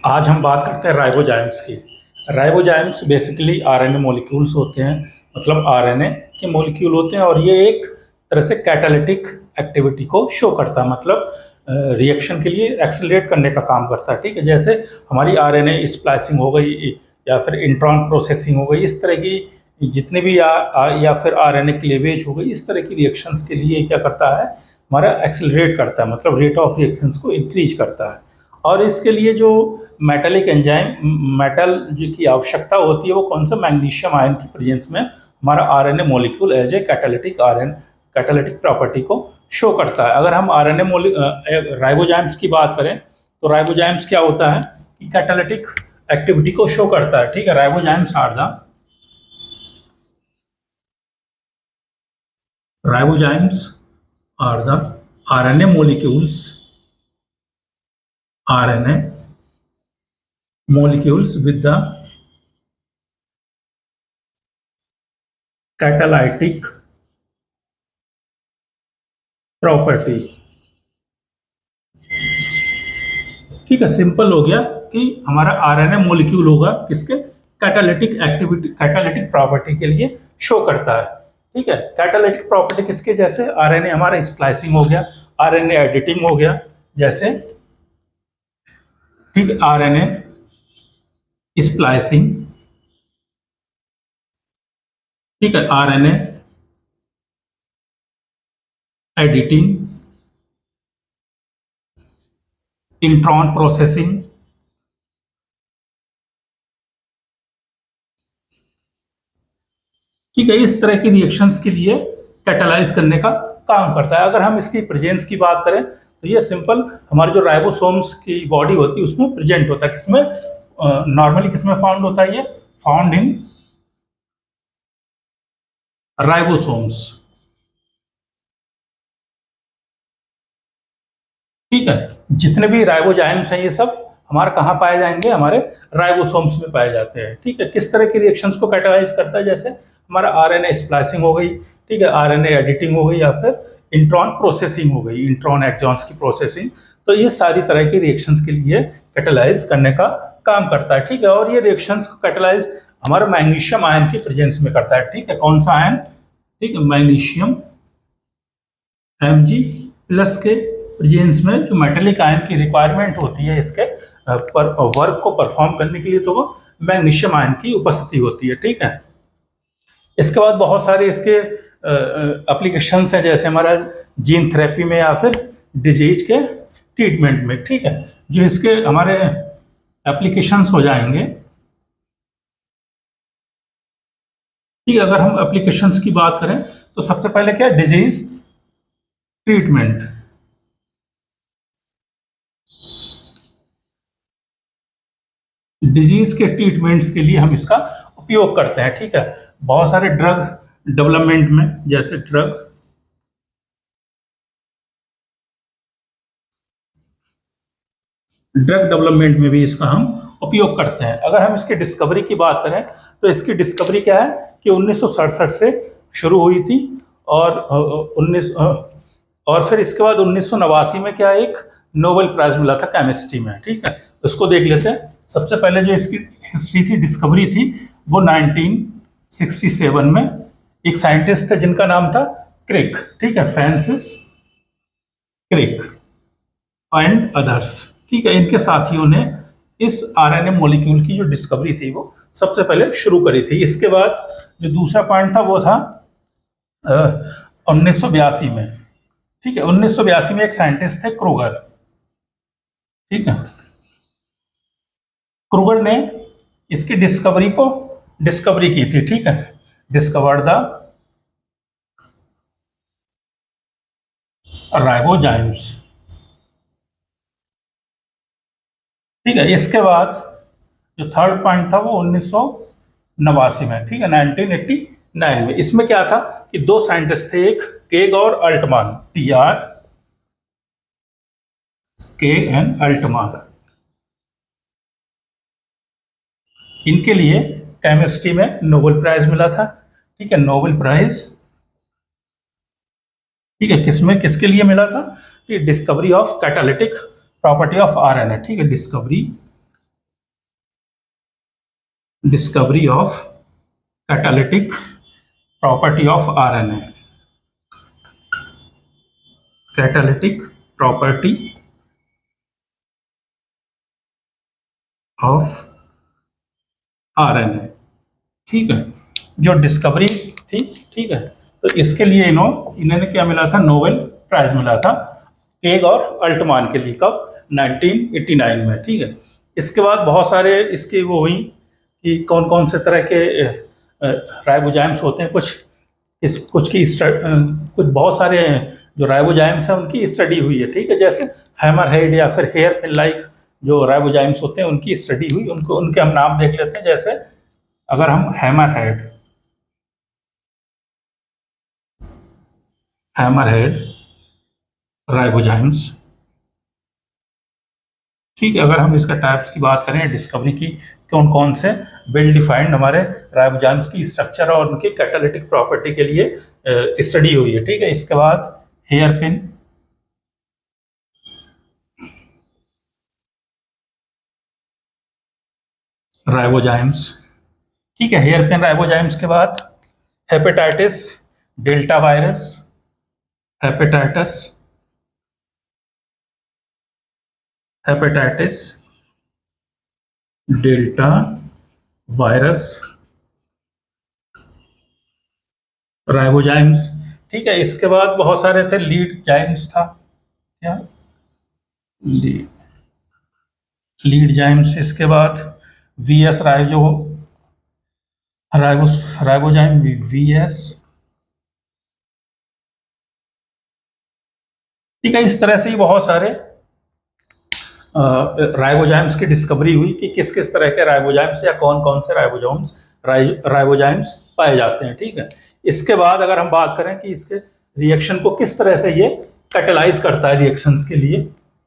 आज हम बात करते हैं राइबोजाइम्स की। राइबोजाइम्स बेसिकली आरएनए मॉलिक्यूल्स होते हैं, मतलब आरएनए के मॉलिक्यूल होते हैं और ये एक तरह से कैटालिटिक एक्टिविटी को शो करता है, मतलब रिएक्शन के लिए एक्सेलरेट करने का काम करता है। ठीक है, जैसे हमारी आरएनए स्प्लाइसिंग हो गई या फिर इंट्रॉन प्रोसेसिंग हो गई, इस तरह की जितने भी या फिर आरएनए क्लीवेज हो गई, इस तरह की रिएक्शंस के लिए क्या करता है, हमारा एक्सेलरेट करता है, मतलब रेट ऑफ रिएक्शंस को इंक्रीज करता है। और इसके लिए जो मेटालिक एंजाइम मेटल जो की आवश्यकता होती है वो कौन सा, मैग्नीशियम आयन की प्रेजेंस में हमारा RNA molecule as a catalytic property को शो करता है। अगर हम आरएनए राइबोजाइम्स की बात करें तो राइबोजाइम्स क्या होता है कि कैटालिटिक एक्टिविटी को शो करता है। ठीक है, ribozymes are the RNA molecules with the catalytic property। ठीक है, सिंपल हो गया कि हमारा आरएनए मॉलिक्यूल होगा किसके, कैटालिटिक प्रॉपर्टी के लिए शो करता है। ठीक है, कैटालिटिक प्रॉपर्टी किसके, जैसे आरएनए हमारा स्प्लाइसिंग हो गया, आरएनए एडिटिंग हो गया, जैसे ठीक आरएनए स्प्लाइसिंग, ठीक है, आरएनए एडिटिंग, इंट्रॉन प्रोसेसिंग, ठीक है, इस तरह की रिएक्शंस के लिए कैटालाइज करने का काम करता है। अगर हम इसकी प्रेजेंस की बात करें तो ये सिंपल हमारे जो राइबोसोम्स की बॉडी होती है उसमें प्रेजेंट होता है। किसमें नॉर्मली किसमें फाउंड होता है, ये फाउंड इन राइबोसोम्स। ठीक है, जितने भी राइबोजाइम्स हैं ये सब हमारे कहाँ पाए जाएंगे, हमारे राइबोसोम्स में पाए जाते हैं। ठीक है, किस तरह की रिएक्शंस को कैटालाइज करता है, जैसे हमारा आरएनए स्प्लाइसिंग हो गई, ठीक है, आरएनए एडिटिंग हो गई, या फिर इंट्रॉन प्रोसेसिंग हो गई, इंट्रॉन एक्सॉन्स की प्रोसेसिंग। तो ये सारी तरह की रिएक्शंस के लिए कैटालाइज करने का काम करता है। ठीक है, और ये रिएक्शंस को कैटालाइज हमारा मैग्नीशियम आयन की प्रेजेंस में करता है। ठीक है, कौन सा आयन, ठीक है, मैग्नीशियम Mg प्लस के प्रेजेंस में जो मेटेलिक आयन की रिक्वायरमेंट होती है इसके वर्क को परफॉर्म करने के लिए, तो वो मैग्नीशियम आयन की उपस्थिति होती है। ठीक है, इसके बाद बहुत सारे इसके एप्लीकेशंस हैं, जैसे हमारा जीन थेरेपी में या फिर डिजीज के ट्रीटमेंट में। ठीक है, जो इसके हमारे एप्लीकेशंस हो जाएंगे। ठीक है, अगर हम एप्लीकेशंस की बात करें तो सबसे पहले क्या, डिजीज ट्रीटमेंट। डिजीज के ट्रीटमेंट्स के लिए हम इसका उपयोग करते हैं। ठीक है, बहुत सारे ड्रग डेवलपमेंट में, जैसे ड्रग डेवलपमेंट में भी इसका हम उपयोग करते हैं। अगर हम इसकी डिस्कवरी की बात करें तो इसकी डिस्कवरी क्या है कि 1967 से शुरू हुई थी और फिर इसके बाद 1989 में क्या, एक नोबेल प्राइज मिला था केमिस्ट्री में। ठीक है, उसको देख लेते हैं। सबसे पहले जो इसकी हिस्ट्री थी, डिस्कवरी थी, वो 1967 में एक साइंटिस्ट थे जिनका नाम था क्रिक। ठीक है, फ्रांसिस क्रिक एंड अदर्स। ठीक है, इनके साथियों ने इस आरएनए मॉलिक्यूल की जो डिस्कवरी थी वो सबसे पहले शुरू करी थी। इसके बाद जो दूसरा पॉइंट था वो था 1982 में। ठीक है, 1982 में एक साइंटिस्ट थे क्रूगर। ठीक है, क्रूगर ने इसकी डिस्कवरी की थी। ठीक है, डिस्कवर्ड द राइबोजाइम्स। ठीक है, इसके बाद जो थर्ड पॉइंट था वो 1989 में। ठीक है, 1989 में। इसमें क्या था कि दो साइंटिस्ट थे, एक केग और अल्टमान, TRKN अल्टमान। इनके लिए केमिस्ट्री में नोबेल प्राइज मिला था। ठीक है, नोबेल प्राइज, ठीक है, किसके लिए मिला था, discovery of catalytic property of RNA. ठीक है, discovery discovery of catalytic property of RNA, catalytic property of RNA. ठीक है, जो डिस्कवरी थी, ठीक है, तो इसके लिए इन्होंने क्या मिला था, नोबेल प्राइज मिला था पेग और अल्टमान के लिए, कब, 1989 में। ठीक है, इसके बाद बहुत सारे इसके वो हुई कि कौन कौन से तरह के राइबोजाइम्स होते हैं, कुछ बहुत सारे जो राइबोजाइम्स हैं उनकी स्टडी हुई है। ठीक है, जैसे हैमरहेड या फिर हेयर पिन लाइक जो राइबोजाइम्स होते हैं उनकी स्टडी हुई, उनके हम नाम देख लेते हैं। जैसे अगर हम हैमरहेड राइबोजाइम्स, ठीक है, अगर हम इसका टाइप्स की बात करें, डिस्कवरी की, कौन कौन से वेल डिफाइंड हमारे राइबोजाइम्स की स्ट्रक्चर और उनकी कैटालिटिक प्रॉपर्टी के लिए स्टडी हुई है। ठीक है, इसके बाद हेयर पिन राइबोजाइम्स, ठीक है, हेयर पिन राइबोजाइम्स के बाद hepatitis delta virus, hepatitis delta virus ribozymes. ठीक है, इसके बाद बहुत सारे थे, लीड जाइम्स था, क्या, लीड जाइम्स। इसके बाद वीएस राइबोजाइम वीएस। ठीक है, इस तरह से ही बहुत सारे राइबोजाइम्स की डिस्कवरी हुई कि किस किस तरह के राइबोजाइम्स या कौन कौन से राइबोजाइम्स पाए जाते हैं। ठीक है, इसके बाद अगर हम बात करें कि इसके रिएक्शन को किस तरह से ये कैटेलाइज करता है रिएक्शंस के लिए,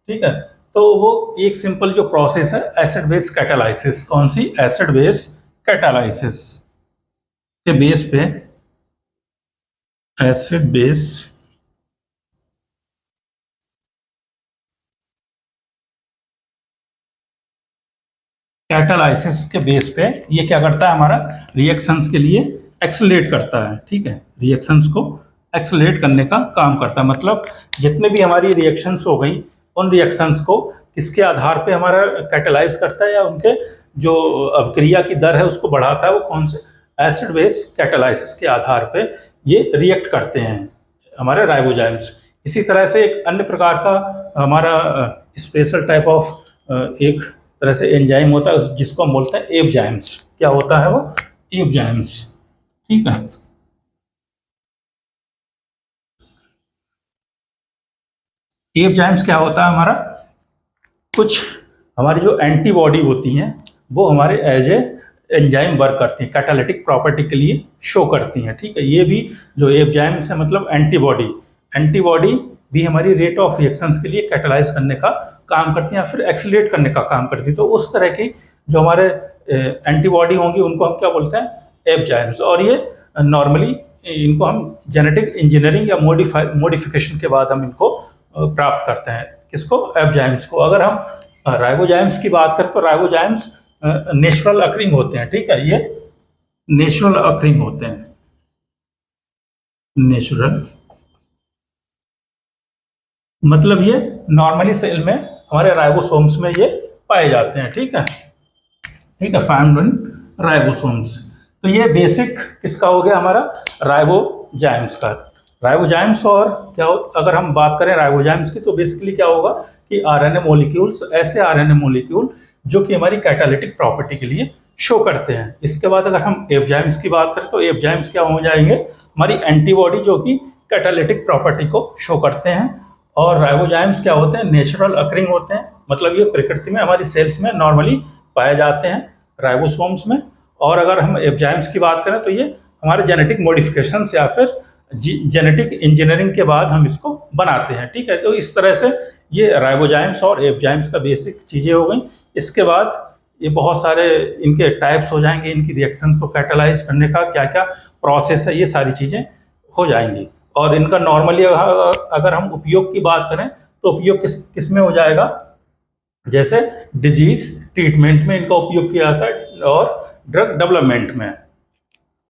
ठीक है, तो वो एक सिंपल जो प्रोसेस है एसिड बेस कैटालाइसिस। कौन सी, एसिड बेस कैटालाइसिस के बेस पे एसिड बेस कैटालाइसिस के बेस पे ये क्या करता है, हमारा रिएक्शंस के लिए एक्सेलरेट करता है। ठीक है, रिएक्शंस को एक्सेलरेट करने का काम करता है, मतलब जितने भी हमारी रिएक्शंस हो गई उन रिएक्शंस को किसके आधार पे हमारा कैटालाइज करता है या उनके जो अभिक्रिया की दर है उसको बढ़ाता है, वो कौन से, एसिड बेस कैटालाइसिस के आधार पे ये रिएक्ट करते हैं हमारे राइबोजाइम्स। इसी तरह से एक अन्य प्रकार का हमारा स्पेशल टाइप ऑफ एक तरह से एंजाइम होता है जिसको हम बोलते हैं एपजाइम्स। क्या होता है वो, एपजाइम्स। ठीक है, एपजाइम्स क्या होता है हमारा, कुछ हमारी जो एंटीबॉडी होती हैं वो हमारे एज ए एंजाइम वर्क करती हैं, कैटालिटिक प्रॉपर्टी के लिए शो करती हैं। ठीक है, ये भी जो एपजाइम्स है मतलब एंटीबॉडी भी हमारी रेट ऑफ रिएक्शंस के लिए कैटालाइज करने का काम करती हैं या फिर एक्सीलरेट करने का काम करती है। तो उस तरह की जो हमारे एंटीबॉडी होंगी उनको हम क्या बोलते हैं, एपजाइम्स। और ये नॉर्मली इनको हम जेनेटिक इंजीनियरिंग या मॉडिफिकेशन के बाद हम इनको प्राप्त करते हैं, किसको, एपजाइम्स को। अगर हम राइबोजाइम्स की बात करें तो राइबोजाइम्स नेचुरल अकरिंग होते हैं। ठीक है, ये नेचुरल अकरिंग होते हैं, नेचुरल मतलब ये नॉर्मली सेल में हमारे राइबोसोम्स में ये पाए जाते हैं। ठीक है, ठीक है, फाउंड इन राइबोसोम्स। तो ये बेसिक किसका हो गया, हमारा राइबोजाइम्स का। राइबोजाइम्स और क्या हो, अगर हम बात करें राइबोजाइम्स की तो बेसिकली क्या होगा कि आरएनए मॉलिक्यूल्स, ऐसे आरएनए मॉलिक्यूल जो कि हमारी कैटालिटिक प्रॉपर्टी के लिए शो करते हैं। इसके बाद अगर हम एपजाइम्स की बात करें तो एपजाइम्स क्या हो जाएंगे, हमारी एंटीबॉडी जो कि कैटालिटिक प्रॉपर्टी को शो करते हैं। और राइबोजाइम्स क्या होते हैं, नेचुरल अकरिंग होते हैं, मतलब ये प्रकृति में हमारी सेल्स में नॉर्मली पाए जाते हैं राइबोसोम्स में। और अगर हम एपजाइम्स की बात करें तो ये हमारे जेनेटिक मॉडिफिकेशंस या फिर जेनेटिक इंजीनियरिंग के बाद हम इसको बनाते हैं। ठीक है, तो इस तरह से ये राइबोजाइम्स और एपजाइम्स का बेसिक चीज़ें हो गई। इसके बाद ये बहुत सारे इनके टाइप्स हो जाएंगे, इनकी रिएक्शंस को कैटालाइज करने का क्या क्या प्रोसेस है, ये सारी चीज़ें हो जाएंगी। और इनका नॉर्मली अगर हम उपयोग की बात करें तो उपयोग किस में हो जाएगा, जैसे डिजीज ट्रीटमेंट में इनका उपयोग किया जाता है और ड्रग डेवलपमेंट में।